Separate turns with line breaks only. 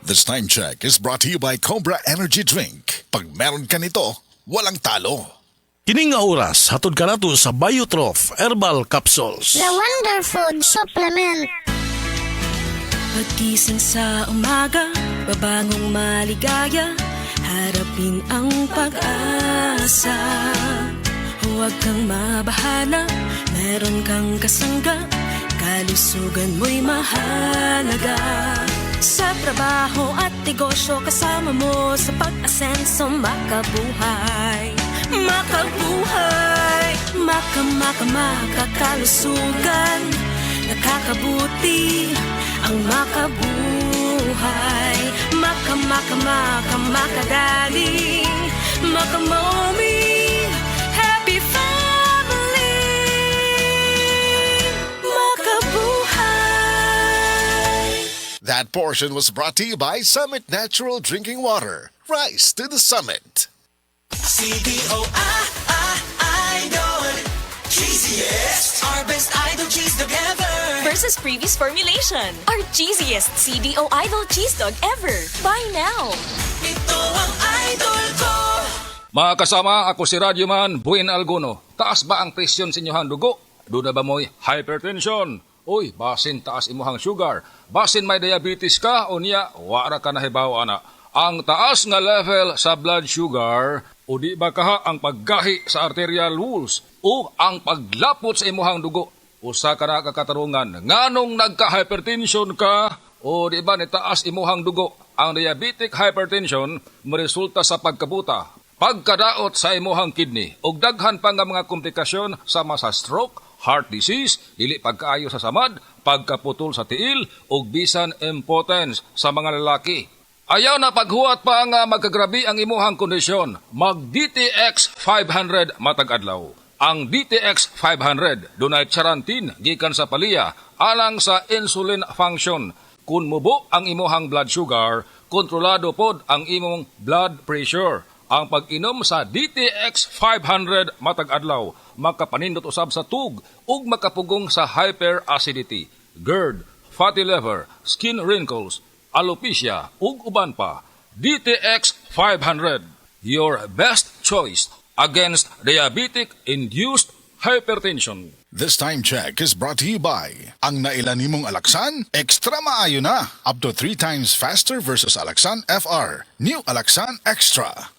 This time check is brought to you by Cobra Energy Drink. Pag meron ka nito, walang talo.
Kining nga oras, hatod ka nato sa Biotrof Herbal Capsules.
The Wonder Food Supplement.
Pagkising sa umaga, babangong maligaya, harapin ang pag-asa. Huwag kang mabahala, meron kang kasangga, kalusugan mo'y mahalaga. Sa trabaho at negosyo, kasama mo sa pag-asenso, makabuhay. Makabuhay, makakalusugan, nakakabuti ang makabuhay. Makadali, makamommy, happy family, makabuhay.
That portion was brought to you by Summit Natural Drinking Water. Rise to the summit.
Idol, cheesiest, our best idol cheese dog ever.
Versus previous formulation. Our cheesiest CDO Idol Cheese Dog ever. Buy now.
Ito ang idol ko.
Mga kasama, ako si Radyoman Buin Alguno. Taas ba ang presyon sa inyohang dugo? Doon na ba mo'y hypertension? Uy, basin taas imuhang sugar. Basin may diabetes ka o niya, wara ka na hibaw ana. Ang taas nga level sa blood sugar o di ba kaha ang paggahi sa arterial walls o ang paglapot sa imuhang dugo. Usa ka na kakatarungan, nganong nagka-hypertension ka o di ba ni taas imuhang dugo. Ang diabetic hypertension maresulta sa pagkabuta, pagkadaot sa imuhang kidney ug daghan pa nga mga komplikasyon sama sa stroke, heart disease, dili pagkaayo sa samad, pagkaputol sa tiil ug bisan impotence sa mga lalaki. Ayaw na paghuwat pa nga magkagrabi ang imuhang kondisyon. Mag DTX 500 matag adlaw. Ang DTX 500 dunay charantin gikan sa palya alang sa insulin function. Kun mubo ang imuhang blood sugar, kontrolado pod ang imong blood pressure. Ang pag-inom sa DTX 500 matag adlaw makapanindot usab sa tug ug makapugong sa hyperacidity, GERD, fatty liver, skin wrinkles, alopecia ug uban pa. DTX 500, your best choice against diabetic-induced hypertension.
This time check is brought to you by ang nailan nimong Alaxan, extra maayo na. Up to 3 times faster versus Alaxan FR. New Alaxan Extra.